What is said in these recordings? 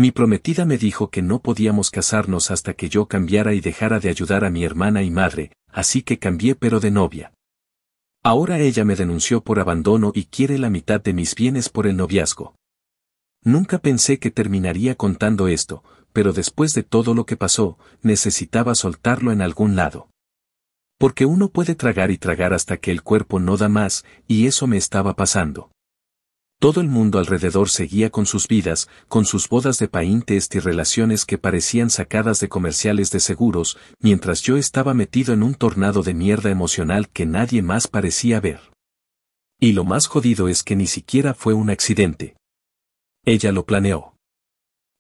Mi prometida me dijo que no podíamos casarnos hasta que yo cambiara y dejara de ayudar a mi hermana y madre, así que cambié pero de novia. Ahora ella me denunció por abandono y quiere la mitad de mis bienes por el noviazgo. Nunca pensé que terminaría contando esto, pero después de todo lo que pasó, necesitaba soltarlo en algún lado. Porque uno puede tragar y tragar hasta que el cuerpo no da más, y eso me estaba pasando. Todo el mundo alrededor seguía con sus vidas, con sus bodas de Pinterest y relaciones que parecían sacadas de comerciales de seguros, mientras yo estaba metido en un tornado de mierda emocional que nadie más parecía ver. Y lo más jodido es que ni siquiera fue un accidente. Ella lo planeó.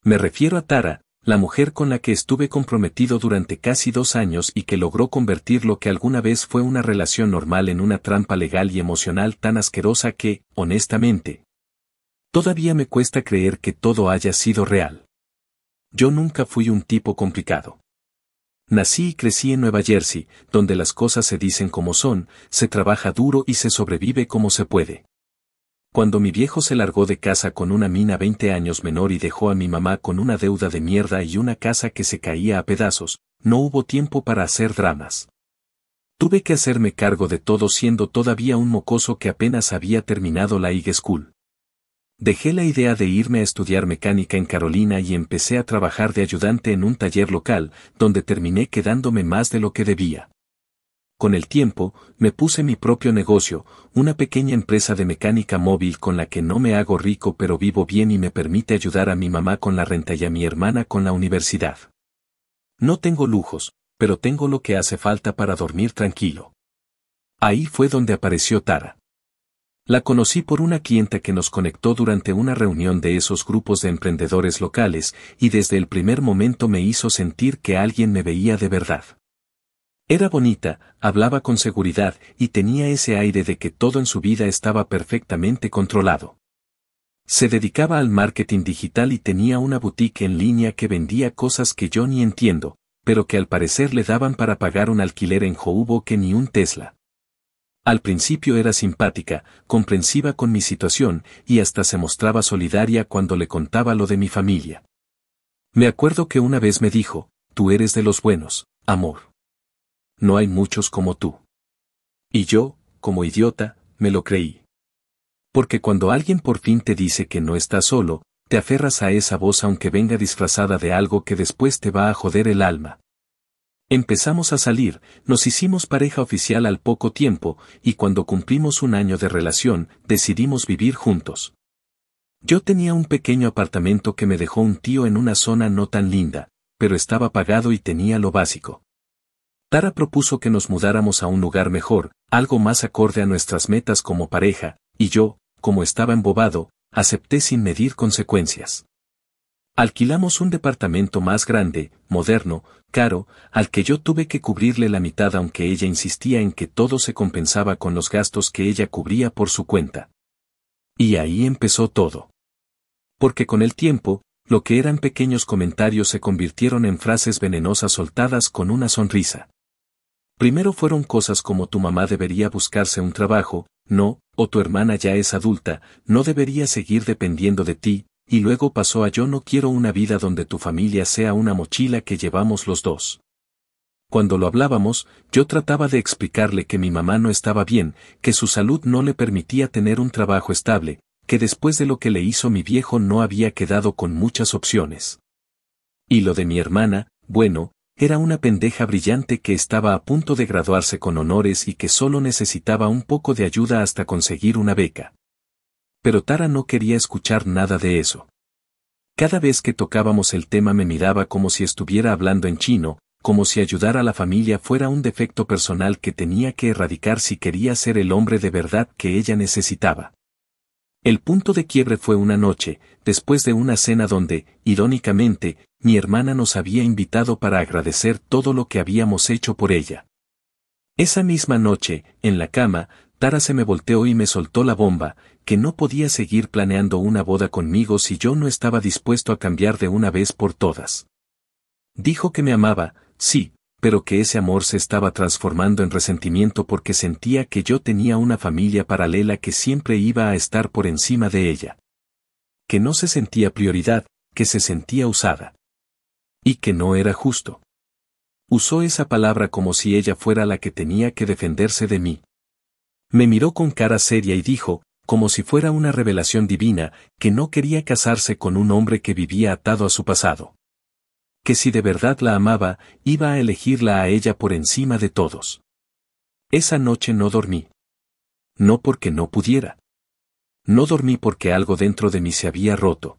Me refiero a Tara, la mujer con la que estuve comprometido durante casi 2 años y que logró convertir lo que alguna vez fue una relación normal en una trampa legal y emocional tan asquerosa que, honestamente, todavía me cuesta creer que todo haya sido real. Yo nunca fui un tipo complicado. Nací y crecí en Nueva Jersey, donde las cosas se dicen como son, se trabaja duro y se sobrevive como se puede. Cuando mi viejo se largó de casa con una mina 20 años menor y dejó a mi mamá con una deuda de mierda y una casa que se caía a pedazos, no hubo tiempo para hacer dramas. Tuve que hacerme cargo de todo siendo todavía un mocoso que apenas había terminado la high school. Dejé la idea de irme a estudiar mecánica en Carolina y empecé a trabajar de ayudante en un taller local, donde terminé quedándome más de lo que debía. Con el tiempo, me puse mi propio negocio, una pequeña empresa de mecánica móvil con la que no me hago rico pero vivo bien y me permite ayudar a mi mamá con la renta y a mi hermana con la universidad. No tengo lujos, pero tengo lo que hace falta para dormir tranquilo. Ahí fue donde apareció Tara. La conocí por una clienta que nos conectó durante una reunión de esos grupos de emprendedores locales, y desde el primer momento me hizo sentir que alguien me veía de verdad. Era bonita, hablaba con seguridad y tenía ese aire de que todo en su vida estaba perfectamente controlado. Se dedicaba al marketing digital y tenía una boutique en línea que vendía cosas que yo ni entiendo, pero que al parecer le daban para pagar un alquiler en Hoboken ni un Tesla. Al principio era simpática, comprensiva con mi situación y hasta se mostraba solidaria cuando le contaba lo de mi familia. Me acuerdo que una vez me dijo, «Tú eres de los buenos, amor. No hay muchos como tú». Y yo, como idiota, me lo creí. Porque cuando alguien por fin te dice que no estás solo, te aferras a esa voz aunque venga disfrazada de algo que después te va a joder el alma. Empezamos a salir, nos hicimos pareja oficial al poco tiempo, y cuando cumplimos 1 año de relación, decidimos vivir juntos. Yo tenía un pequeño apartamento que me dejó un tío en una zona no tan linda, pero estaba pagado y tenía lo básico. Tara propuso que nos mudáramos a un lugar mejor, algo más acorde a nuestras metas como pareja, y yo, como estaba embobado, acepté sin medir consecuencias. Alquilamos un departamento más grande, moderno, caro, al que yo tuve que cubrirle la mitad aunque ella insistía en que todo se compensaba con los gastos que ella cubría por su cuenta. Y ahí empezó todo. Porque con el tiempo, lo que eran pequeños comentarios se convirtieron en frases venenosas soltadas con una sonrisa. Primero fueron cosas como tu mamá debería buscarse un trabajo, no, o tu hermana ya es adulta, no debería seguir dependiendo de ti, y luego pasó a yo no quiero una vida donde tu familia sea una mochila que llevamos los dos. Cuando lo hablábamos, yo trataba de explicarle que mi mamá no estaba bien, que su salud no le permitía tener un trabajo estable, que después de lo que le hizo mi viejo no había quedado con muchas opciones. Y lo de mi hermana, bueno, era una pendeja brillante que estaba a punto de graduarse con honores y que solo necesitaba un poco de ayuda hasta conseguir una beca. Pero Tara no quería escuchar nada de eso. Cada vez que tocábamos el tema me miraba como si estuviera hablando en chino, como si ayudar a la familia fuera un defecto personal que tenía que erradicar si quería ser el hombre de verdad que ella necesitaba. El punto de quiebre fue una noche, después de una cena donde, irónicamente, mi hermana nos había invitado para agradecer todo lo que habíamos hecho por ella. Esa misma noche, en la cama, Tara se me volteó y me soltó la bomba, que no podía seguir planeando una boda conmigo si yo no estaba dispuesto a cambiar de una vez por todas. Dijo que me amaba, sí, pero que ese amor se estaba transformando en resentimiento porque sentía que yo tenía una familia paralela que siempre iba a estar por encima de ella. Que no se sentía prioridad, que se sentía usada. Y que no era justo. Usó esa palabra como si ella fuera la que tenía que defenderse de mí. Me miró con cara seria y dijo, como si fuera una revelación divina, que no quería casarse con un hombre que vivía atado a su pasado. Que si de verdad la amaba, iba a elegirla a ella por encima de todos. Esa noche no dormí. No porque no pudiera. No dormí porque algo dentro de mí se había roto.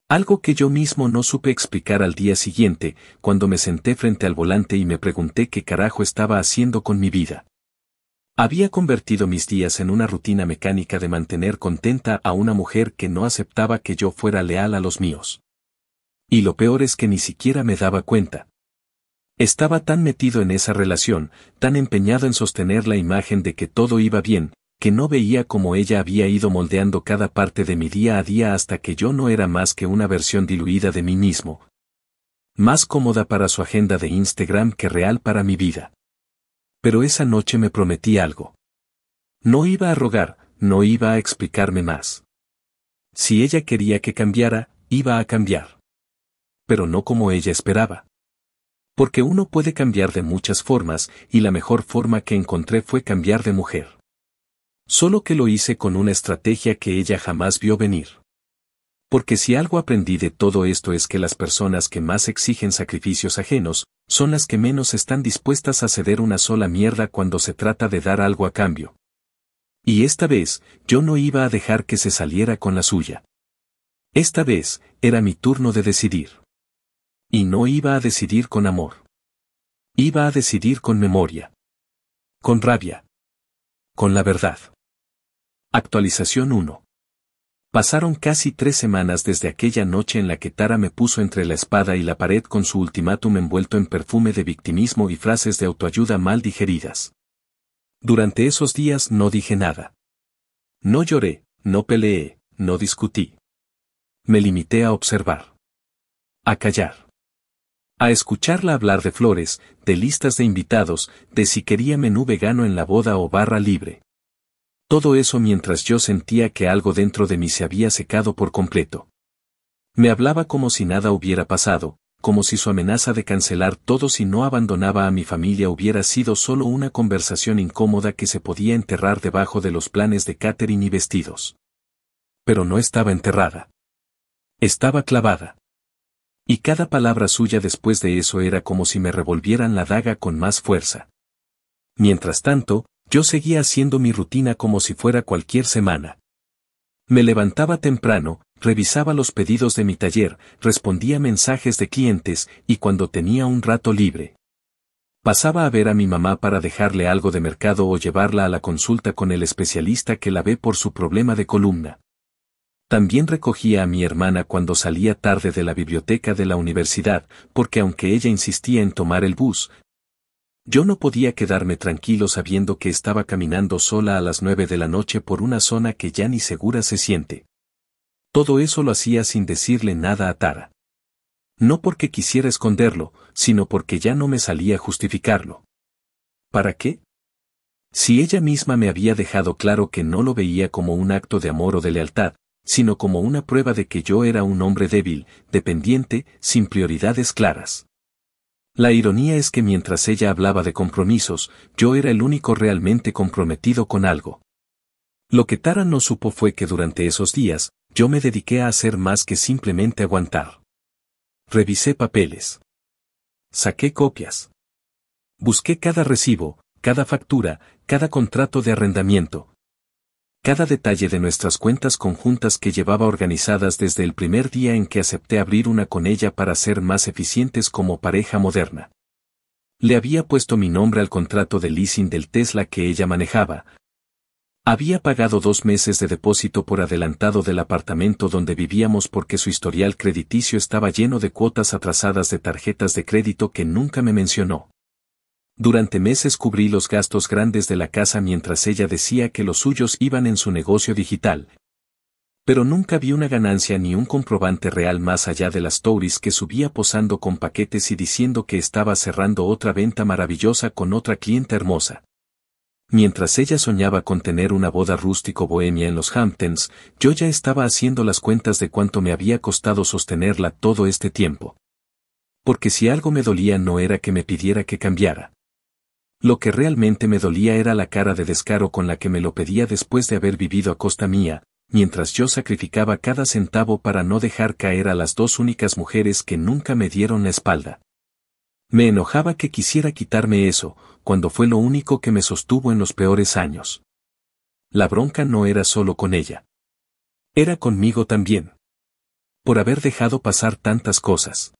Algo que yo mismo no supe explicar al día siguiente, cuando me senté frente al volante y me pregunté qué carajo estaba haciendo con mi vida. Había convertido mis días en una rutina mecánica de mantener contenta a una mujer que no aceptaba que yo fuera leal a los míos. Y lo peor es que ni siquiera me daba cuenta. Estaba tan metido en esa relación, tan empeñado en sostener la imagen de que todo iba bien, que no veía cómo ella había ido moldeando cada parte de mi día a día hasta que yo no era más que una versión diluida de mí mismo. Más cómoda para su agenda de Instagram que real para mi vida. Pero esa noche me prometí algo. No iba a rogar, no iba a explicarme más. Si ella quería que cambiara, iba a cambiar. Pero no como ella esperaba. Porque uno puede cambiar de muchas formas, y la mejor forma que encontré fue cambiar de mujer. Solo que lo hice con una estrategia que ella jamás vio venir. Porque si algo aprendí de todo esto es que las personas que más exigen sacrificios ajenos, son las que menos están dispuestas a ceder una sola mierda cuando se trata de dar algo a cambio. Y esta vez, yo no iba a dejar que se saliera con la suya. Esta vez, era mi turno de decidir. Y no iba a decidir con amor. Iba a decidir con memoria. Con rabia. Con la verdad. Actualización 1. Pasaron casi 3 semanas desde aquella noche en la que Tara me puso entre la espada y la pared con su ultimátum envuelto en perfume de victimismo y frases de autoayuda mal digeridas. Durante esos días no dije nada. No lloré, no peleé, no discutí. Me limité a observar. A callar. A escucharla hablar de flores, de listas de invitados, de si quería menú vegano en la boda o barra libre. Todo eso mientras yo sentía que algo dentro de mí se había secado por completo. Me hablaba como si nada hubiera pasado, como si su amenaza de cancelar todo si no abandonaba a mi familia hubiera sido solo una conversación incómoda que se podía enterrar debajo de los planes de catering y vestidos. Pero no estaba enterrada. Estaba clavada. Y cada palabra suya después de eso era como si me revolvieran la daga con más fuerza. Mientras tanto, yo seguía haciendo mi rutina como si fuera cualquier semana. Me levantaba temprano, revisaba los pedidos de mi taller, respondía mensajes de clientes, y cuando tenía un rato libre, pasaba a ver a mi mamá para dejarle algo de mercado o llevarla a la consulta con el especialista que la ve por su problema de columna. También recogía a mi hermana cuando salía tarde de la biblioteca de la universidad, porque aunque ella insistía en tomar el bus, yo no podía quedarme tranquilo sabiendo que estaba caminando sola a las 9 de la noche por una zona que ya ni segura se siente. Todo eso lo hacía sin decirle nada a Tara. No porque quisiera esconderlo, sino porque ya no me salía justificarlo. ¿Para qué? Si ella misma me había dejado claro que no lo veía como un acto de amor o de lealtad, sino como una prueba de que yo era un hombre débil, dependiente, sin prioridades claras. La ironía es que mientras ella hablaba de compromisos, yo era el único realmente comprometido con algo. Lo que Tara no supo fue que durante esos días, yo me dediqué a hacer más que simplemente aguantar. Revisé papeles. Saqué copias. Busqué cada recibo, cada factura, cada contrato de arrendamiento. Cada detalle de nuestras cuentas conjuntas que llevaba organizadas desde el primer día en que acepté abrir una con ella para ser más eficientes como pareja moderna. Le había puesto mi nombre al contrato de leasing del Tesla que ella manejaba. Había pagado 2 meses de depósito por adelantado del apartamento donde vivíamos porque su historial crediticio estaba lleno de cuotas atrasadas de tarjetas de crédito que nunca me mencionó. Durante meses cubrí los gastos grandes de la casa mientras ella decía que los suyos iban en su negocio digital. Pero nunca vi una ganancia ni un comprobante real más allá de las stories que subía posando con paquetes y diciendo que estaba cerrando otra venta maravillosa con otra clienta hermosa. Mientras ella soñaba con tener una boda rústico bohemia en los Hamptons, yo ya estaba haciendo las cuentas de cuánto me había costado sostenerla todo este tiempo. Porque si algo me dolía no era que me pidiera que cambiara. Lo que realmente me dolía era la cara de descaro con la que me lo pedía después de haber vivido a costa mía, mientras yo sacrificaba cada centavo para no dejar caer a las dos únicas mujeres que nunca me dieron la espalda. Me enojaba que quisiera quitarme eso, cuando fue lo único que me sostuvo en los peores años. La bronca no era solo con ella. Era conmigo también. Por haber dejado pasar tantas cosas.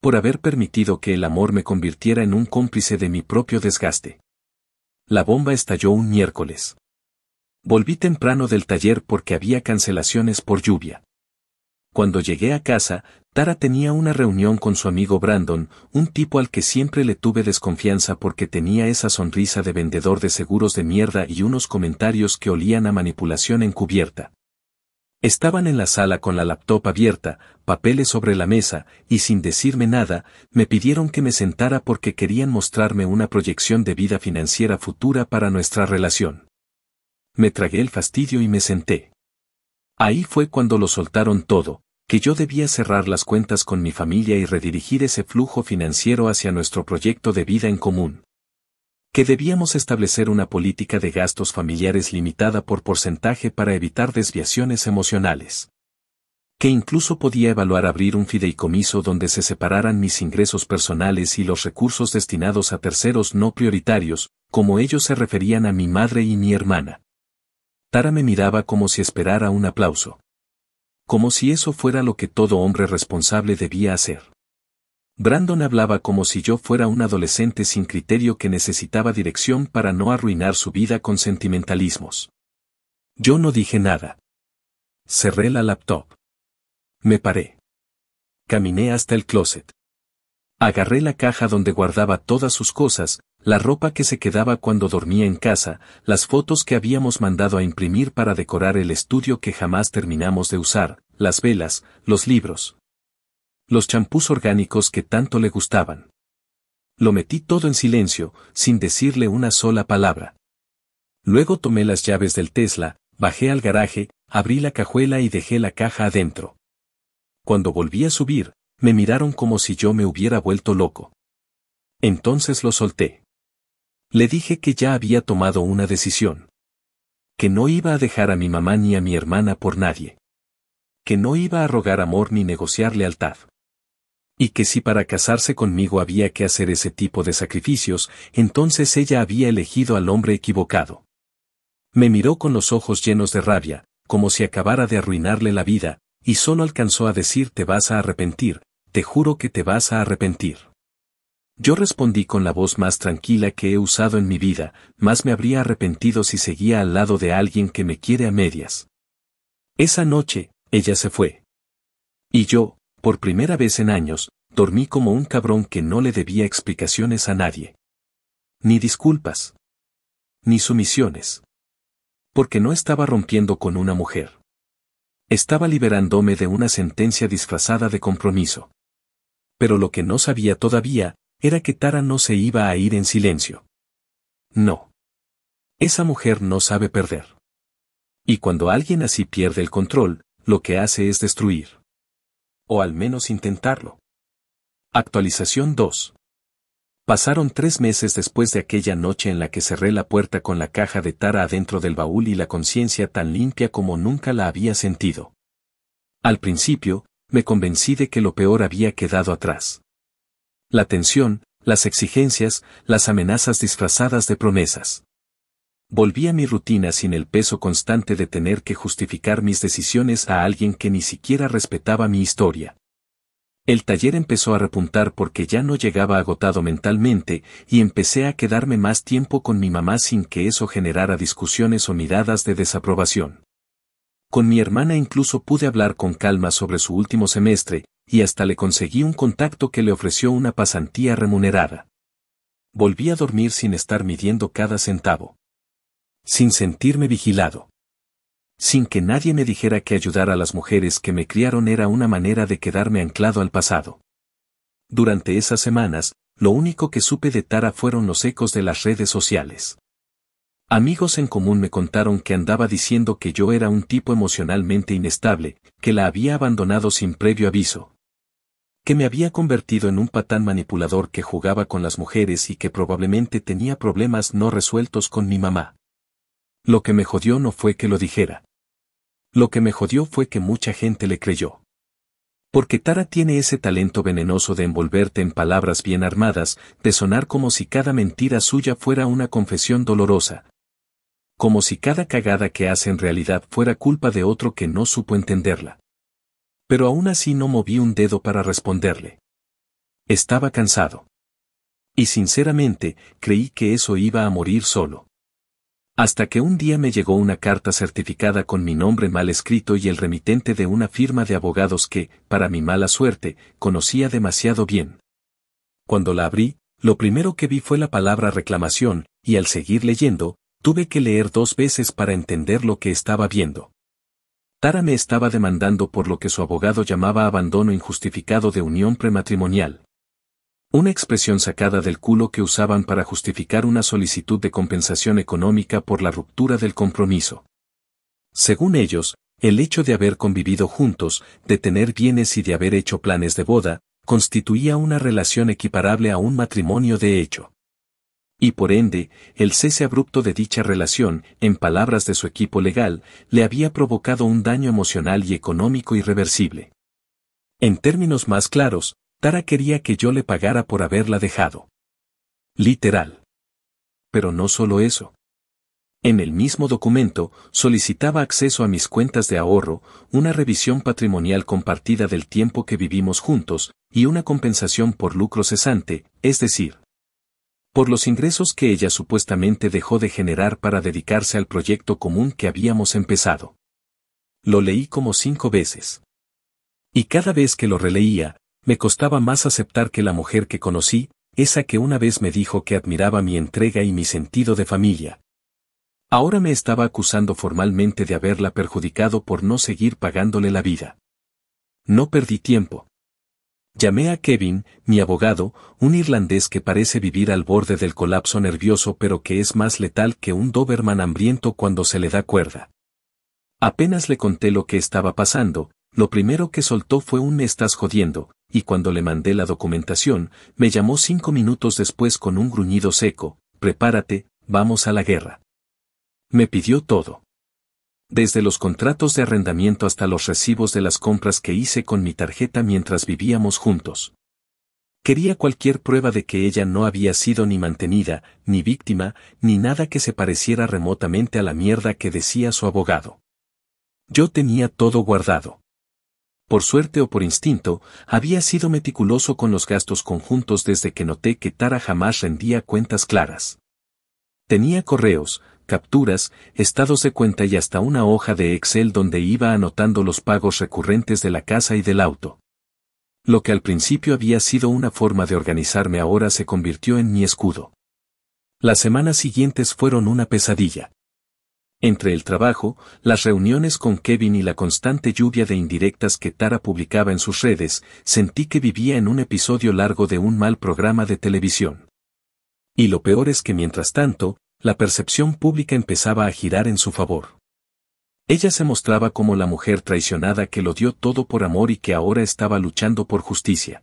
Por haber permitido que el amor me convirtiera en un cómplice de mi propio desgaste. La bomba estalló un miércoles. Volví temprano del taller porque había cancelaciones por lluvia. Cuando llegué a casa, Tara tenía una reunión con su amigo Brandon, un tipo al que siempre le tuve desconfianza porque tenía esa sonrisa de vendedor de seguros de mierda y unos comentarios que olían a manipulación encubierta. Estaban en la sala con la laptop abierta, papeles sobre la mesa, y sin decirme nada, me pidieron que me sentara porque querían mostrarme una proyección de vida financiera futura para nuestra relación. Me tragué el fastidio y me senté. Ahí fue cuando lo soltaron todo, que yo debía cerrar las cuentas con mi familia y redirigir ese flujo financiero hacia nuestro proyecto de vida en común. Que debíamos establecer una política de gastos familiares limitada por porcentaje para evitar desviaciones emocionales. Que incluso podía evaluar abrir un fideicomiso donde se separaran mis ingresos personales y los recursos destinados a terceros no prioritarios, como ellos se referían a mi madre y mi hermana. Tara me miraba como si esperara un aplauso. Como si eso fuera lo que todo hombre responsable debía hacer. Brandon hablaba como si yo fuera un adolescente sin criterio que necesitaba dirección para no arruinar su vida con sentimentalismos. Yo no dije nada. Cerré la laptop. Me paré. Caminé hasta el closet. Agarré la caja donde guardaba todas sus cosas, la ropa que se quedaba cuando dormía en casa, las fotos que habíamos mandado a imprimir para decorar el estudio que jamás terminamos de usar, las velas, los libros. Los champús orgánicos que tanto le gustaban. Lo metí todo en silencio, sin decirle una sola palabra. Luego tomé las llaves del Tesla, bajé al garaje, abrí la cajuela y dejé la caja adentro. Cuando volví a subir, me miraron como si yo me hubiera vuelto loco. Entonces lo solté. Le dije que ya había tomado una decisión. Que no iba a dejar a mi mamá ni a mi hermana por nadie. Que no iba a rogar amor ni negociar lealtad. Y que si para casarse conmigo había que hacer ese tipo de sacrificios, entonces ella había elegido al hombre equivocado. Me miró con los ojos llenos de rabia, como si acabara de arruinarle la vida, y solo alcanzó a decir: te vas a arrepentir, te juro que te vas a arrepentir. Yo respondí con la voz más tranquila que he usado en mi vida: más me habría arrepentido si seguía al lado de alguien que me quiere a medias. Esa noche, ella se fue. Y yo, por primera vez en años, dormí como un cabrón que no le debía explicaciones a nadie. Ni disculpas. Ni sumisiones. Porque no estaba rompiendo con una mujer. Estaba liberándome de una sentencia disfrazada de compromiso. Pero lo que no sabía todavía, era que Tara no se iba a ir en silencio. No. Esa mujer no sabe perder. Y cuando alguien así pierde el control, lo que hace es destruir. O al menos intentarlo. Actualización 2. Pasaron 3 meses después de aquella noche en la que cerré la puerta con la caja de Tara adentro del baúl y la conciencia tan limpia como nunca la había sentido. Al principio, me convencí de que lo peor había quedado atrás. La tensión, las exigencias, las amenazas disfrazadas de promesas. Volví a mi rutina sin el peso constante de tener que justificar mis decisiones a alguien que ni siquiera respetaba mi historia. El taller empezó a repuntar porque ya no llegaba agotado mentalmente y empecé a quedarme más tiempo con mi mamá sin que eso generara discusiones o miradas de desaprobación. Con mi hermana incluso pude hablar con calma sobre su último semestre, y hasta le conseguí un contacto que le ofreció una pasantía remunerada. Volví a dormir sin estar midiendo cada centavo. Sin sentirme vigilado. Sin que nadie me dijera que ayudar a las mujeres que me criaron era una manera de quedarme anclado al pasado. Durante esas semanas, lo único que supe de Tara fueron los ecos de las redes sociales. Amigos en común me contaron que andaba diciendo que yo era un tipo emocionalmente inestable, que la había abandonado sin previo aviso. Que me había convertido en un patán manipulador que jugaba con las mujeres y que probablemente tenía problemas no resueltos con mi mamá. Lo que me jodió no fue que lo dijera. Lo que me jodió fue que mucha gente le creyó. Porque Tara tiene ese talento venenoso de envolverte en palabras bien armadas, de sonar como si cada mentira suya fuera una confesión dolorosa. Como si cada cagada que hace en realidad fuera culpa de otro que no supo entenderla. Pero aún así no moví un dedo para responderle. Estaba cansado. Y sinceramente, creí que eso iba a morir solo. Hasta que un día me llegó una carta certificada con mi nombre mal escrito y el remitente de una firma de abogados que, para mi mala suerte, conocía demasiado bien. Cuando la abrí, lo primero que vi fue la palabra reclamación, y al seguir leyendo, tuve que leer 2 veces para entender lo que estaba viendo. Tara me estaba demandando por lo que su abogado llamaba abandono injustificado de unión prematrimonial. Una expresión sacada del culo que usaban para justificar una solicitud de compensación económica por la ruptura del compromiso. Según ellos, el hecho de haber convivido juntos, de tener bienes y de haber hecho planes de boda, constituía una relación equiparable a un matrimonio de hecho. Y por ende, el cese abrupto de dicha relación, en palabras de su equipo legal, le había provocado un daño emocional y económico irreversible. En términos más claros, Tara quería que yo le pagara por haberla dejado. Literal. Pero no solo eso. En el mismo documento, solicitaba acceso a mis cuentas de ahorro, una revisión patrimonial compartida del tiempo que vivimos juntos, y una compensación por lucro cesante, es decir, por los ingresos que ella supuestamente dejó de generar para dedicarse al proyecto común que habíamos empezado. Lo leí como 5 veces. Y cada vez que lo releía, me costaba más aceptar que la mujer que conocí, esa que una vez me dijo que admiraba mi entrega y mi sentido de familia. Ahora me estaba acusando formalmente de haberla perjudicado por no seguir pagándole la vida. No perdí tiempo. Llamé a Kevin, mi abogado, un irlandés que parece vivir al borde del colapso nervioso pero que es más letal que un Doberman hambriento cuando se le da cuerda. Apenas le conté lo que estaba pasando, lo primero que soltó fue un "me estás jodiendo", y cuando le mandé la documentación, me llamó 5 minutos después con un gruñido seco: "Prepárate, vamos a la guerra". Me pidió todo. Desde los contratos de arrendamiento hasta los recibos de las compras que hice con mi tarjeta mientras vivíamos juntos. Quería cualquier prueba de que ella no había sido ni mantenida, ni víctima, ni nada que se pareciera remotamente a la mierda que decía su abogado. Yo tenía todo guardado. Por suerte o por instinto, había sido meticuloso con los gastos conjuntos desde que noté que Tara jamás rendía cuentas claras. Tenía correos, capturas, estados de cuenta y hasta una hoja de Excel donde iba anotando los pagos recurrentes de la casa y del auto. Lo que al principio había sido una forma de organizarme ahora se convirtió en mi escudo. Las semanas siguientes fueron una pesadilla. Entre el trabajo, las reuniones con Kevin y la constante lluvia de indirectas que Tara publicaba en sus redes, sentí que vivía en un episodio largo de un mal programa de televisión. Y lo peor es que mientras tanto, la percepción pública empezaba a girar en su favor. Ella se mostraba como la mujer traicionada que lo dio todo por amor y que ahora estaba luchando por justicia.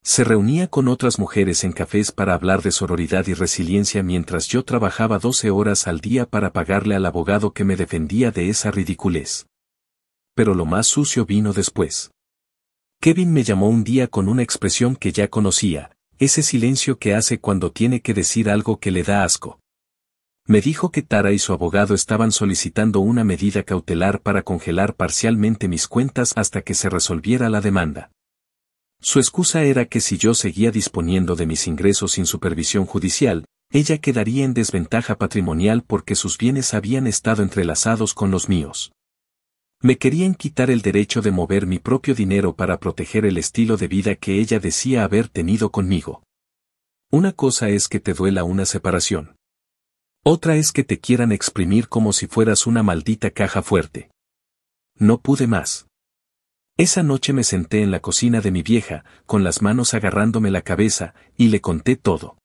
Se reunía con otras mujeres en cafés para hablar de sororidad y resiliencia mientras yo trabajaba 12 horas al día para pagarle al abogado que me defendía de esa ridiculez. Pero lo más sucio vino después. Kevin me llamó un día con una expresión que ya conocía, ese silencio que hace cuando tiene que decir algo que le da asco. Me dijo que Tara y su abogado estaban solicitando una medida cautelar para congelar parcialmente mis cuentas hasta que se resolviera la demanda. Su excusa era que si yo seguía disponiendo de mis ingresos sin supervisión judicial, ella quedaría en desventaja patrimonial porque sus bienes habían estado entrelazados con los míos. Me querían quitar el derecho de mover mi propio dinero para proteger el estilo de vida que ella decía haber tenido conmigo. Una cosa es que te duela una separación. Otra es que te quieran exprimir como si fueras una maldita caja fuerte. No pude más. Esa noche me senté en la cocina de mi vieja, con las manos agarrándome la cabeza, y le conté todo.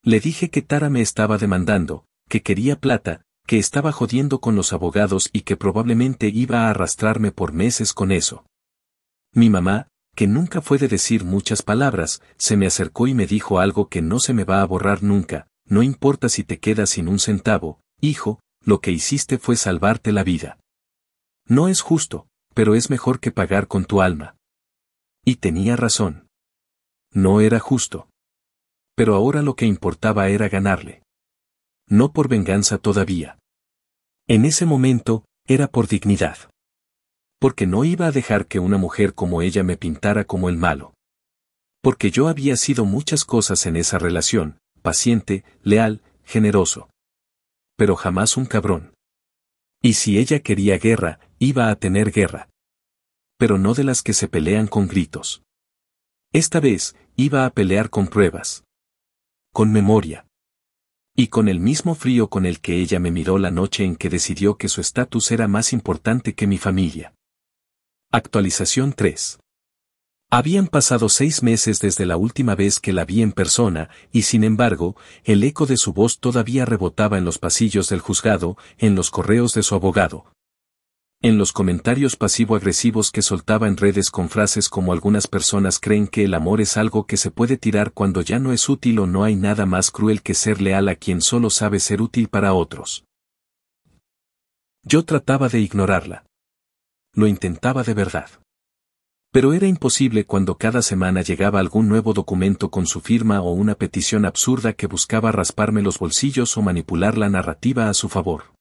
Le dije que Tara me estaba demandando, que quería plata, que estaba jodiendo con los abogados y que probablemente iba a arrastrarme por meses con eso. Mi mamá, que nunca fue de decir muchas palabras, se me acercó y me dijo algo que no se me va a borrar nunca: no importa si te quedas sin un centavo, hijo, lo que hiciste fue salvarte la vida. No es justo, pero es mejor que pagar con tu alma. Y tenía razón. No era justo. Pero ahora lo que importaba era ganarle. No por venganza todavía. En ese momento, era por dignidad. Porque no iba a dejar que una mujer como ella me pintara como el malo. Porque yo había sido muchas cosas en esa relación: paciente, leal, generoso. Pero jamás un cabrón. Y si ella quería guerra, iba a tener guerra. Pero no de las que se pelean con gritos. Esta vez, iba a pelear con pruebas. Con memoria. Y con el mismo frío con el que ella me miró la noche en que decidió que su estatus era más importante que mi familia. Actualización 3. Habían pasado 6 meses desde la última vez que la vi en persona, y sin embargo, el eco de su voz todavía rebotaba en los pasillos del juzgado, en los correos de su abogado. En los comentarios pasivo-agresivos que soltaba en redes con frases como: algunas personas creen que el amor es algo que se puede tirar cuando ya no es útil, o no hay nada más cruel que ser leal a quien solo sabe ser útil para otros. Yo trataba de ignorarla. Lo intentaba de verdad. Pero era imposible cuando cada semana llegaba algún nuevo documento con su firma o una petición absurda que buscaba rasparme los bolsillos o manipular la narrativa a su favor.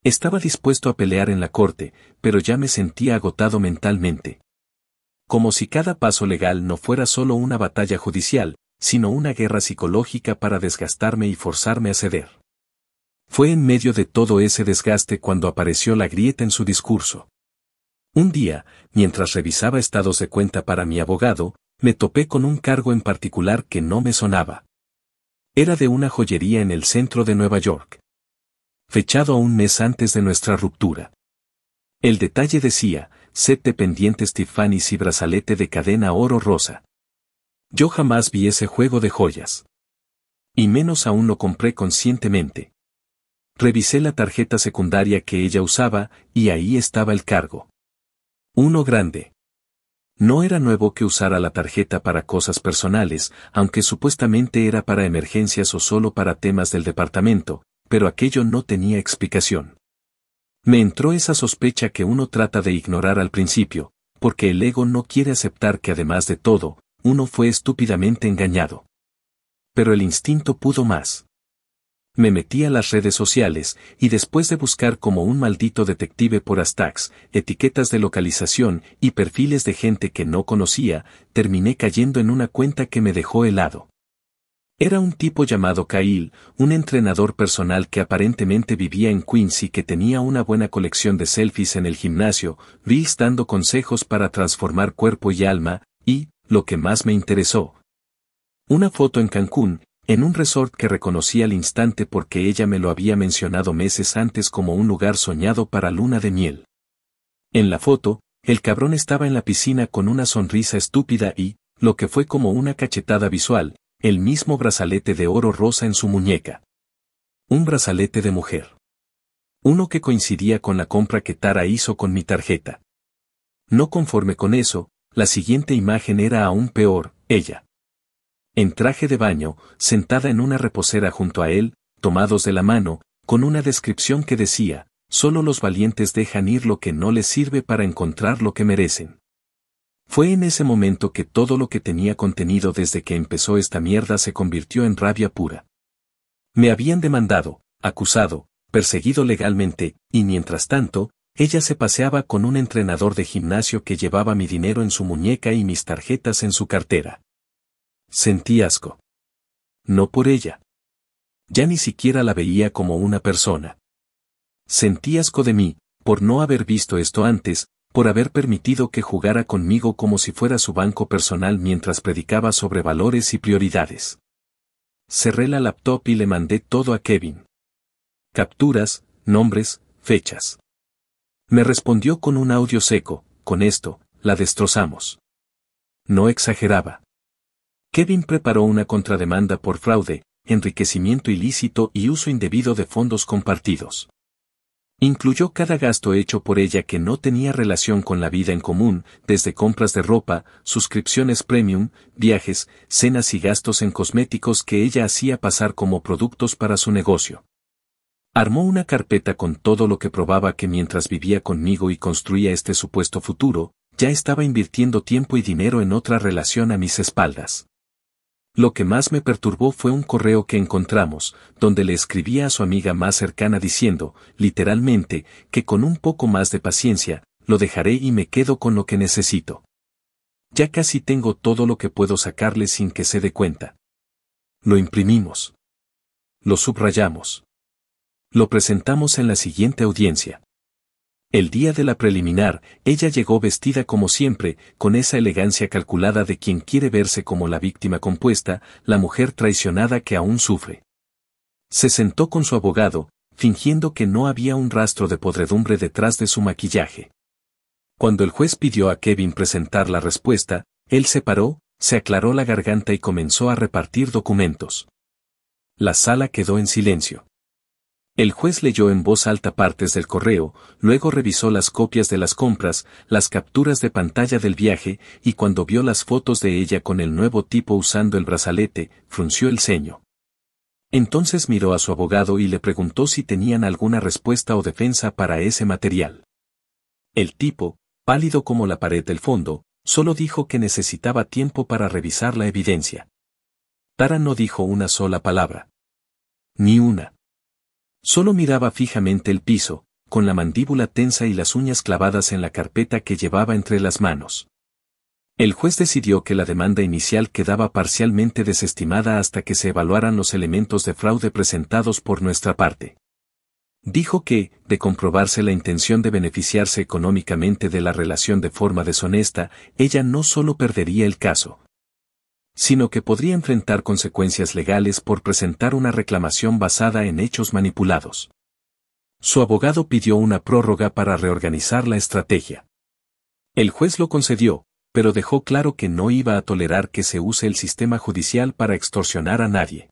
Estaba dispuesto a pelear en la corte, pero ya me sentía agotado mentalmente. Como si cada paso legal no fuera solo una batalla judicial, sino una guerra psicológica para desgastarme y forzarme a ceder. Fue en medio de todo ese desgaste cuando apareció la grieta en su discurso. Un día, mientras revisaba estados de cuenta para mi abogado, me topé con un cargo en particular que no me sonaba. Era de una joyería en el centro de Nueva York. Fechado a un mes antes de nuestra ruptura. El detalle decía: set de pendientes Tiffany's y brazalete de cadena oro rosa. Yo jamás vi ese juego de joyas. Y menos aún lo compré conscientemente. Revisé la tarjeta secundaria que ella usaba, y ahí estaba el cargo. Uno grande. No era nuevo que usara la tarjeta para cosas personales, aunque supuestamente era para emergencias o solo para temas del departamento, pero aquello no tenía explicación. Me entró esa sospecha que uno trata de ignorar al principio, porque el ego no quiere aceptar que además de todo, uno fue estúpidamente engañado. Pero el instinto pudo más. Me metí a las redes sociales, y después de buscar como un maldito detective por hashtags, etiquetas de localización y perfiles de gente que no conocía, terminé cayendo en una cuenta que me dejó helado. Era un tipo llamado Kyle, un entrenador personal que aparentemente vivía en Queens y que tenía una buena colección de selfies en el gimnasio, reels dando consejos para transformar cuerpo y alma, y, lo que más me interesó, una foto en Cancún, en un resort que reconocí al instante porque ella me lo había mencionado meses antes como un lugar soñado para luna de miel. En la foto, el cabrón estaba en la piscina con una sonrisa estúpida y, lo que fue como una cachetada visual, el mismo brazalete de oro rosa en su muñeca. Un brazalete de mujer. Uno que coincidía con la compra que Tara hizo con mi tarjeta. No conforme con eso, la siguiente imagen era aún peor: ella. En traje de baño, sentada en una reposera junto a él, tomados de la mano, con una descripción que decía: solo los valientes dejan ir lo que no les sirve para encontrar lo que merecen. Fue en ese momento que todo lo que tenía contenido desde que empezó esta mierda se convirtió en rabia pura. Me habían demandado, acusado, perseguido legalmente, y mientras tanto, ella se paseaba con un entrenador de gimnasio que llevaba mi dinero en su muñeca y mis tarjetas en su cartera. Sentí asco. No por ella. Ya ni siquiera la veía como una persona. Sentí asco de mí, por no haber visto esto antes, por haber permitido que jugara conmigo como si fuera su banco personal mientras predicaba sobre valores y prioridades. Cerré la laptop y le mandé todo a Kevin. Capturas, nombres, fechas. Me respondió con un audio seco: con esto, la destrozamos. No exageraba. Kevin preparó una contrademanda por fraude, enriquecimiento ilícito y uso indebido de fondos compartidos. Incluyó cada gasto hecho por ella que no tenía relación con la vida en común, desde compras de ropa, suscripciones premium, viajes, cenas y gastos en cosméticos que ella hacía pasar como productos para su negocio. Armó una carpeta con todo lo que probaba que mientras vivía conmigo y construía este supuesto futuro, ya estaba invirtiendo tiempo y dinero en otra relación a mis espaldas. Lo que más me perturbó fue un correo que encontramos, donde le escribía a su amiga más cercana diciendo, literalmente, que con un poco más de paciencia, lo dejaré y me quedo con lo que necesito. Ya casi tengo todo lo que puedo sacarle sin que se dé cuenta. Lo imprimimos. Lo subrayamos. Lo presentamos en la siguiente audiencia. El día de la preliminar, ella llegó vestida como siempre, con esa elegancia calculada de quien quiere verse como la víctima compuesta, la mujer traicionada que aún sufre. Se sentó con su abogado, fingiendo que no había un rastro de podredumbre detrás de su maquillaje. Cuando el juez pidió a Kevin presentar la respuesta, él se paró, se aclaró la garganta y comenzó a repartir documentos. La sala quedó en silencio. El juez leyó en voz alta partes del correo, luego revisó las copias de las compras, las capturas de pantalla del viaje, y cuando vio las fotos de ella con el nuevo tipo usando el brazalete, frunció el ceño. Entonces miró a su abogado y le preguntó si tenían alguna respuesta o defensa para ese material. El tipo, pálido como la pared del fondo, solo dijo que necesitaba tiempo para revisar la evidencia. Tara no dijo una sola palabra. Ni una. Solo miraba fijamente el piso, con la mandíbula tensa y las uñas clavadas en la carpeta que llevaba entre las manos. El juez decidió que la demanda inicial quedaba parcialmente desestimada hasta que se evaluaran los elementos de fraude presentados por nuestra parte. Dijo que, de comprobarse la intención de beneficiarse económicamente de la relación de forma deshonesta, ella no solo perdería el caso, sino que podría enfrentar consecuencias legales por presentar una reclamación basada en hechos manipulados. Su abogado pidió una prórroga para reorganizar la estrategia. El juez lo concedió, pero dejó claro que no iba a tolerar que se use el sistema judicial para extorsionar a nadie.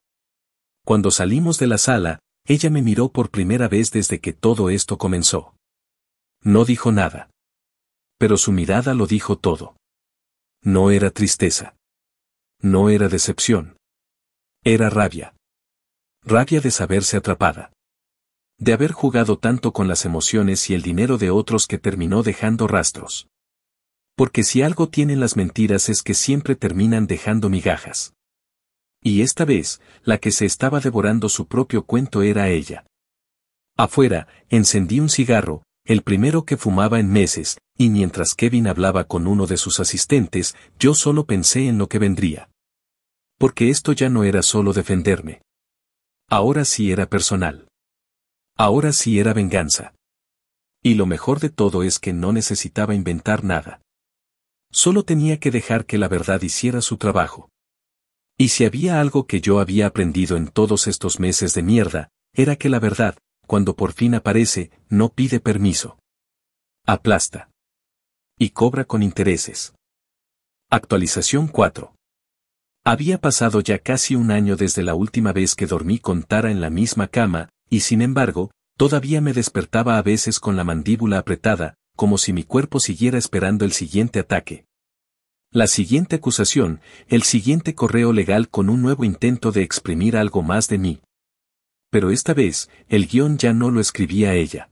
Cuando salimos de la sala, ella me miró por primera vez desde que todo esto comenzó. No dijo nada. Pero su mirada lo dijo todo. No era tristeza. No era decepción. Era rabia. Rabia de saberse atrapada. De haber jugado tanto con las emociones y el dinero de otros que terminó dejando rastros. Porque si algo tienen las mentiras es que siempre terminan dejando migajas. Y esta vez, la que se estaba devorando su propio cuento era ella. Afuera, encendí un cigarro, el primero que fumaba en meses, y mientras Kevin hablaba con uno de sus asistentes, yo solo pensé en lo que vendría. Porque esto ya no era solo defenderme. Ahora sí era personal. Ahora sí era venganza. Y lo mejor de todo es que no necesitaba inventar nada. Solo tenía que dejar que la verdad hiciera su trabajo. Y si había algo que yo había aprendido en todos estos meses de mierda, era que la verdad, cuando por fin aparece, no pide permiso. Aplasta. Y cobra con intereses. Actualización 4. Había pasado ya casi un año desde la última vez que dormí con Tara en la misma cama, y sin embargo, todavía me despertaba a veces con la mandíbula apretada, como si mi cuerpo siguiera esperando el siguiente ataque. La siguiente acusación, el siguiente correo legal con un nuevo intento de exprimir algo más de mí. Pero esta vez, el guión ya no lo escribía ella.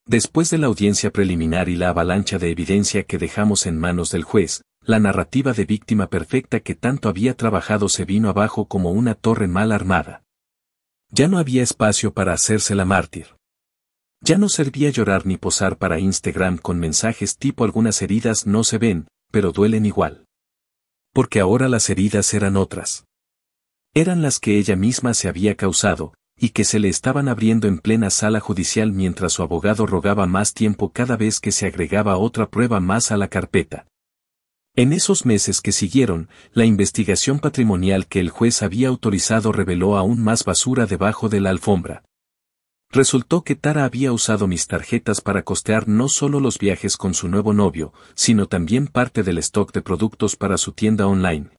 Después de la audiencia preliminar y la avalancha de evidencia que dejamos en manos del juez, la narrativa de víctima perfecta que tanto había trabajado se vino abajo como una torre mal armada. Ya no había espacio para hacerse la mártir. Ya no servía llorar ni posar para Instagram con mensajes tipo algunas heridas no se ven, pero duelen igual. Porque ahora las heridas eran otras. Eran las que ella misma se había causado, y que se le estaban abriendo en plena sala judicial mientras su abogado rogaba más tiempo cada vez que se agregaba otra prueba más a la carpeta. En esos meses que siguieron, la investigación patrimonial que el juez había autorizado reveló aún más basura debajo de la alfombra. Resultó que Tara había usado mis tarjetas para costear no solo los viajes con su nuevo novio, sino también parte del stock de productos para su tienda online.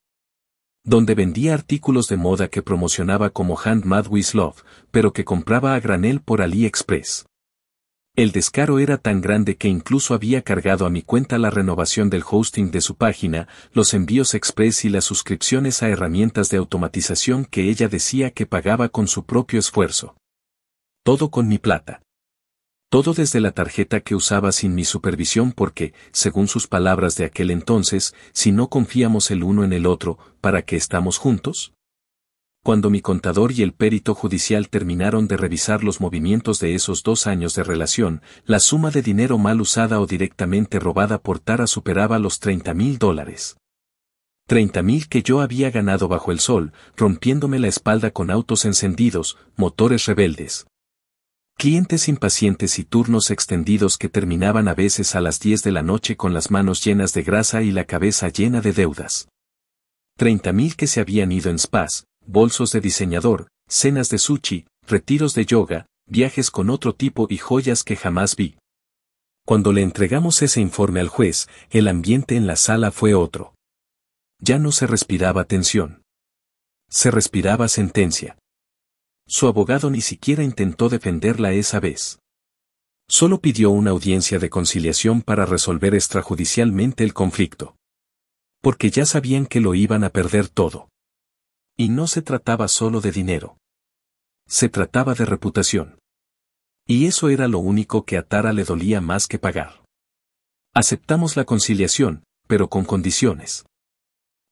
donde vendía artículos de moda que promocionaba como Handmade with Love, pero que compraba a granel por AliExpress. El descaro era tan grande que incluso había cargado a mi cuenta la renovación del hosting de su página, los envíos express y las suscripciones a herramientas de automatización que ella decía que pagaba con su propio esfuerzo. Todo con mi plata. Todo desde la tarjeta que usaba sin mi supervisión porque, según sus palabras de aquel entonces, si no confiamos el uno en el otro, ¿para qué estamos juntos? Cuando mi contador y el perito judicial terminaron de revisar los movimientos de esos 2 años de relación, la suma de dinero mal usada o directamente robada por Tara superaba los $30,000. 30,000 que yo había ganado bajo el sol, rompiéndome la espalda con autos encendidos, motores rebeldes. Clientes impacientes y turnos extendidos que terminaban a veces a las 10 de la noche con las manos llenas de grasa y la cabeza llena de deudas. 30,000 que se habían ido en spas, bolsos de diseñador, cenas de sushi, retiros de yoga, viajes con otro tipo y joyas que jamás vi. Cuando le entregamos ese informe al juez, el ambiente en la sala fue otro. Ya no se respiraba tensión. Se respiraba sentencia. Su abogado ni siquiera intentó defenderla esa vez. Solo pidió una audiencia de conciliación para resolver extrajudicialmente el conflicto. Porque ya sabían que lo iban a perder todo. Y no se trataba solo de dinero. Se trataba de reputación. Y eso era lo único que a Tara le dolía más que pagar. Aceptamos la conciliación, pero con condiciones.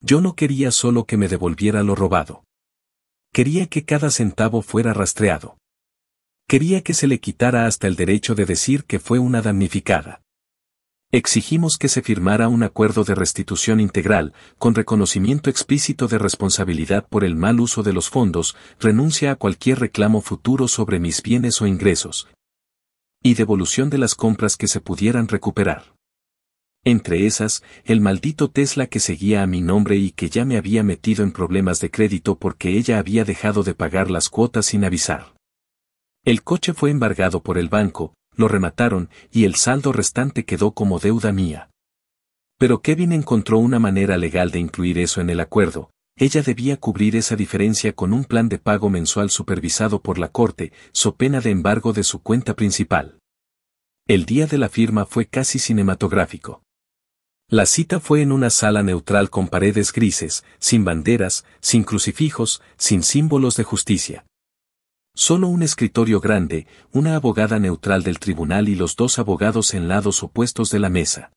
Yo no quería solo que me devolviera lo robado. Quería que cada centavo fuera rastreado. Quería que se le quitara hasta el derecho de decir que fue una damnificada. Exigimos que se firmara un acuerdo de restitución integral, con reconocimiento explícito de responsabilidad por el mal uso de los fondos, renuncia a cualquier reclamo futuro sobre mis bienes o ingresos, y devolución de las compras que se pudieran recuperar. Entre esas, el maldito Tesla que seguía a mi nombre y que ya me había metido en problemas de crédito porque ella había dejado de pagar las cuotas sin avisar. El coche fue embargado por el banco, lo remataron y el saldo restante quedó como deuda mía. Pero Kevin encontró una manera legal de incluir eso en el acuerdo. Ella debía cubrir esa diferencia con un plan de pago mensual supervisado por la corte, so pena de embargo de su cuenta principal. El día de la firma fue casi cinematográfico. La cita fue en una sala neutral con paredes grises, sin banderas, sin crucifijos, sin símbolos de justicia. Solo un escritorio grande, una abogada neutral del tribunal y los 2 abogados en lados opuestos de la mesa.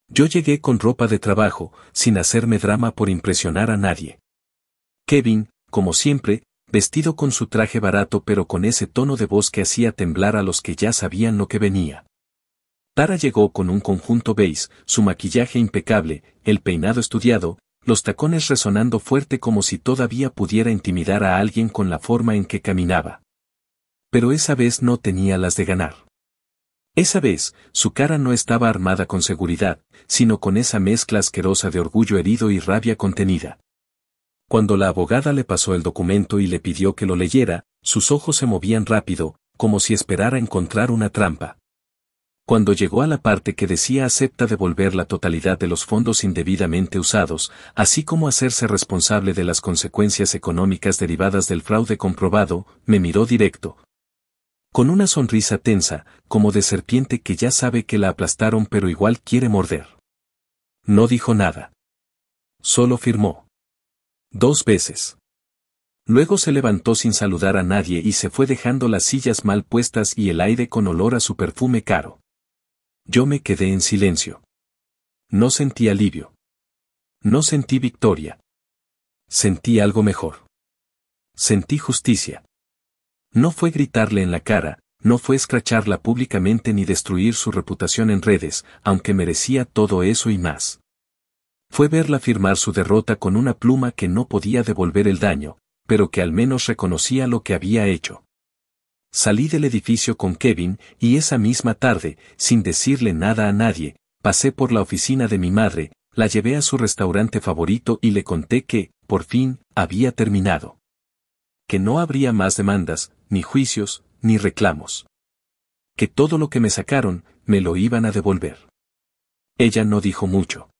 Yo llegué con ropa de trabajo, sin hacerme drama por impresionar a nadie. Kevin, como siempre, vestido con su traje barato pero con ese tono de voz que hacía temblar a los que ya sabían lo que venía. Tara llegó con un conjunto beige, su maquillaje impecable, el peinado estudiado, los tacones resonando fuerte como si todavía pudiera intimidar a alguien con la forma en que caminaba. Pero esa vez no tenía las de ganar. Esa vez, su cara no estaba armada con seguridad, sino con esa mezcla asquerosa de orgullo herido y rabia contenida. Cuando la abogada le pasó el documento y le pidió que lo leyera, sus ojos se movían rápido, como si esperara encontrar una trampa. Cuando llegó a la parte que decía acepta devolver la totalidad de los fondos indebidamente usados, así como hacerse responsable de las consecuencias económicas derivadas del fraude comprobado, me miró directo. Con una sonrisa tensa, como de serpiente que ya sabe que la aplastaron pero igual quiere morder. No dijo nada. Solo firmó. 2 veces. Luego se levantó sin saludar a nadie y se fue dejando las sillas mal puestas y el aire con olor a su perfume caro. Yo me quedé en silencio. No sentí alivio. No sentí victoria. Sentí algo mejor. Sentí justicia. No fue gritarle en la cara, no fue escracharla públicamente ni destruir su reputación en redes, aunque merecía todo eso y más. Fue verla firmar su derrota con una pluma que no podía devolver el daño, pero que al menos reconocía lo que había hecho. Salí del edificio con Kevin y esa misma tarde, sin decirle nada a nadie, pasé por la oficina de mi madre, la llevé a su restaurante favorito y le conté que, por fin, había terminado. Que no habría más demandas, ni juicios, ni reclamos. Que todo lo que me sacaron, me lo iban a devolver. Ella no dijo mucho.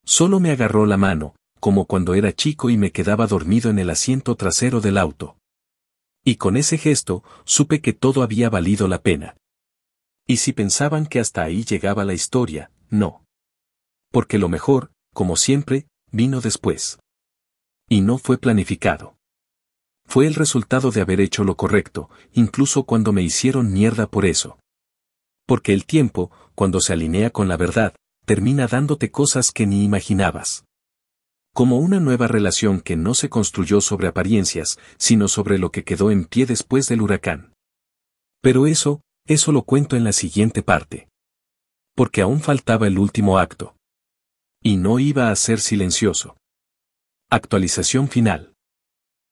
Solo me agarró la mano, como cuando era chico y me quedaba dormido en el asiento trasero del auto. Y con ese gesto, supe que todo había valido la pena. Y si pensaban que hasta ahí llegaba la historia, no. Porque lo mejor, como siempre, vino después. Y no fue planificado. Fue el resultado de haber hecho lo correcto, incluso cuando me hicieron mierda por eso. Porque el tiempo, cuando se alinea con la verdad, termina dándote cosas que ni imaginabas. Como una nueva relación que no se construyó sobre apariencias, sino sobre lo que quedó en pie después del huracán. Pero eso lo cuento en la siguiente parte. Porque aún faltaba el último acto. Y no iba a ser silencioso. Actualización final.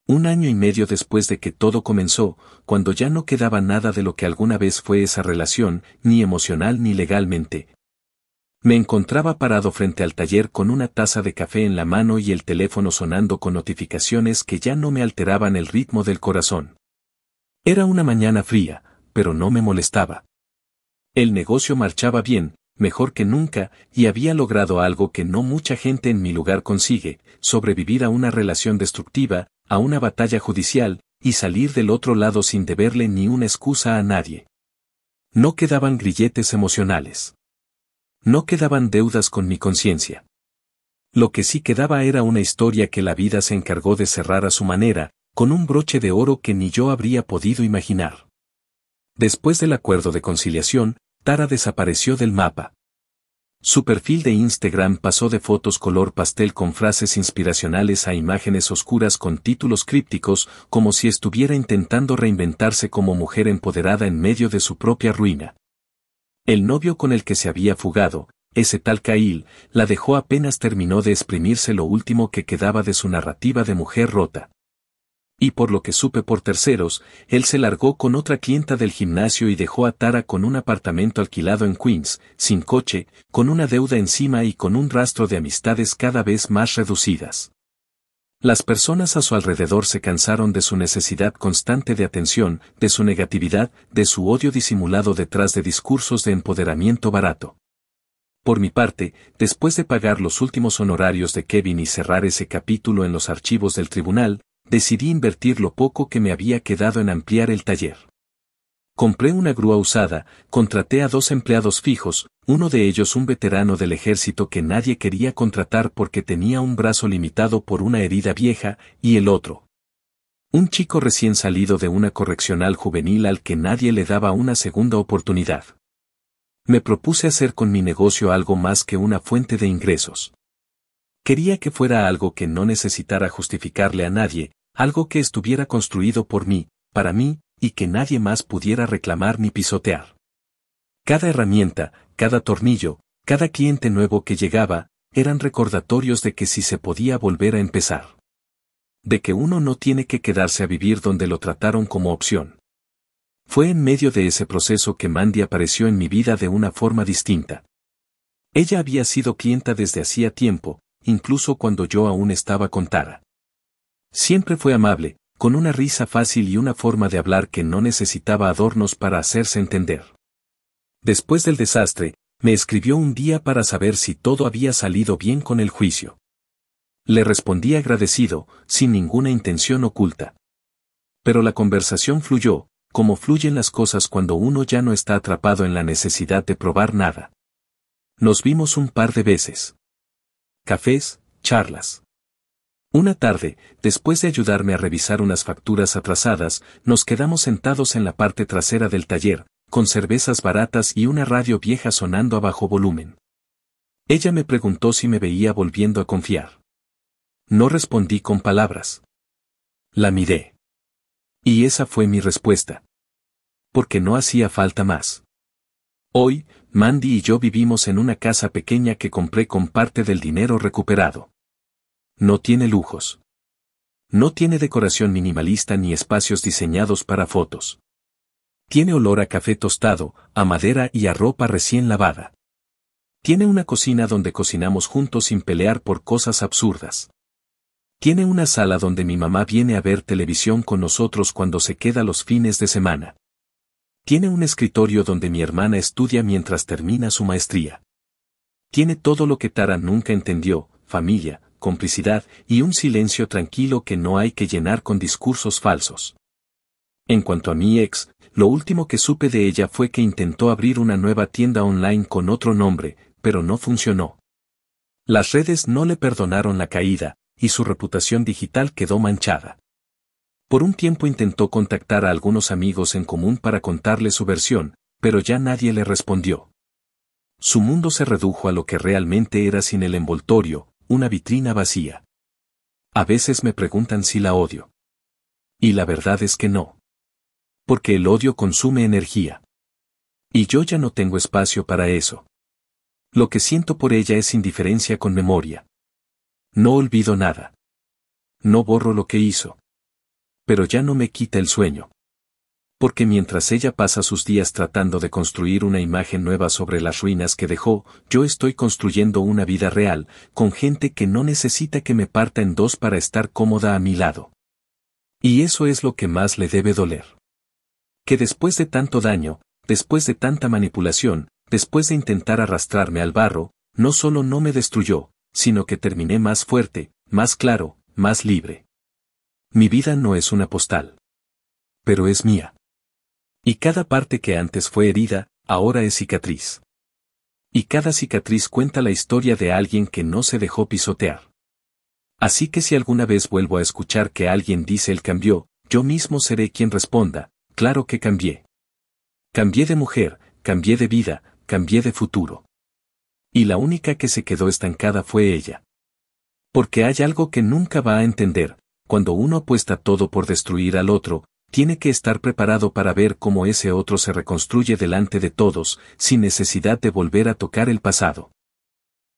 1 año y medio después de que todo comenzó, cuando ya no quedaba nada de lo que alguna vez fue esa relación, ni emocional ni legalmente. Me encontraba parado frente al taller con una taza de café en la mano y el teléfono sonando con notificaciones que ya no me alteraban el ritmo del corazón. Era una mañana fría, pero no me molestaba. El negocio marchaba bien, mejor que nunca, y había logrado algo que no mucha gente en mi lugar consigue, sobrevivir a una relación destructiva, a una batalla judicial, y salir del otro lado sin deberle ni una excusa a nadie. No quedaban grilletes emocionales. No quedaban deudas con mi conciencia. Lo que sí quedaba era una historia que la vida se encargó de cerrar a su manera, con un broche de oro que ni yo habría podido imaginar. Después del acuerdo de conciliación, Tara desapareció del mapa. Su perfil de Instagram pasó de fotos color pastel con frases inspiracionales a imágenes oscuras con títulos crípticos, como si estuviera intentando reinventarse como mujer empoderada en medio de su propia ruina. El novio con el que se había fugado, ese tal Kyle, la dejó apenas terminó de exprimirse lo último que quedaba de su narrativa de mujer rota. Y por lo que supe por terceros, él se largó con otra clienta del gimnasio y dejó a Tara con un apartamento alquilado en Queens, sin coche, con una deuda encima y con un rastro de amistades cada vez más reducidas. Las personas a su alrededor se cansaron de su necesidad constante de atención, de su negatividad, de su odio disimulado detrás de discursos de empoderamiento barato. Por mi parte, después de pagar los últimos honorarios de Kevin y cerrar ese capítulo en los archivos del tribunal, decidí invertir lo poco que me había quedado en ampliar el taller. Compré una grúa usada, contraté a 2 empleados fijos, uno de ellos un veterano del ejército que nadie quería contratar porque tenía un brazo limitado por una herida vieja, y el otro. Un chico recién salido de una correccional juvenil al que nadie le daba una segunda oportunidad. Me propuse hacer con mi negocio algo más que una fuente de ingresos. Quería que fuera algo que no necesitara justificarle a nadie, algo que estuviera construido por mí, para mí, y que nadie más pudiera reclamar ni pisotear. Cada herramienta, cada tornillo, cada cliente nuevo que llegaba, eran recordatorios de que sí se podía volver a empezar. De que uno no tiene que quedarse a vivir donde lo trataron como opción. Fue en medio de ese proceso que Mandy apareció en mi vida de una forma distinta. Ella había sido clienta desde hacía tiempo, incluso cuando yo aún estaba con Tara. Siempre fue amable, con una risa fácil y una forma de hablar que no necesitaba adornos para hacerse entender. Después del desastre, me escribió un día para saber si todo había salido bien con el juicio. Le respondí agradecido, sin ninguna intención oculta. Pero la conversación fluyó, como fluyen las cosas cuando uno ya no está atrapado en la necesidad de probar nada. Nos vimos un par de veces. Cafés, charlas. Una tarde, después de ayudarme a revisar unas facturas atrasadas, nos quedamos sentados en la parte trasera del taller, con cervezas baratas y una radio vieja sonando a bajo volumen. Ella me preguntó si me veía volviendo a confiar. No respondí con palabras. La miré. Y esa fue mi respuesta. Porque no hacía falta más. Hoy, Mandy y yo vivimos en una casa pequeña que compré con parte del dinero recuperado. No tiene lujos. No tiene decoración minimalista ni espacios diseñados para fotos. Tiene olor a café tostado, a madera y a ropa recién lavada. Tiene una cocina donde cocinamos juntos sin pelear por cosas absurdas. Tiene una sala donde mi mamá viene a ver televisión con nosotros cuando se queda los fines de semana. Tiene un escritorio donde mi hermana estudia mientras termina su maestría. Tiene todo lo que Tara nunca entendió: familia, complicidad y un silencio tranquilo que no hay que llenar con discursos falsos. En cuanto a mi ex, lo último que supe de ella fue que intentó abrir una nueva tienda online con otro nombre, pero no funcionó. Las redes no le perdonaron la caída, y su reputación digital quedó manchada. Por un tiempo intentó contactar a algunos amigos en común para contarle su versión, pero ya nadie le respondió. Su mundo se redujo a lo que realmente era sin el envoltorio, una vitrina vacía. A veces me preguntan si la odio. Y la verdad es que no. Porque el odio consume energía. Y yo ya no tengo espacio para eso. Lo que siento por ella es indiferencia con memoria. No olvido nada. No borro lo que hizo. Pero ya no me quita el sueño. Porque mientras ella pasa sus días tratando de construir una imagen nueva sobre las ruinas que dejó, yo estoy construyendo una vida real, con gente que no necesita que me parta en dos para estar cómoda a mi lado. Y eso es lo que más le debe doler. Que después de tanto daño, después de tanta manipulación, después de intentar arrastrarme al barro, no solo no me destruyó, sino que terminé más fuerte, más claro, más libre. Mi vida no es una postal. Pero es mía. Y cada parte que antes fue herida, ahora es cicatriz. Y cada cicatriz cuenta la historia de alguien que no se dejó pisotear. Así que si alguna vez vuelvo a escuchar que alguien dice él cambió, yo mismo seré quien responda, claro que cambié. Cambié de mujer, cambié de vida, cambié de futuro. Y la única que se quedó estancada fue ella. Porque hay algo que nunca va a entender, cuando uno apuesta todo por destruir al otro, tiene que estar preparado para ver cómo ese otro se reconstruye delante de todos, sin necesidad de volver a tocar el pasado.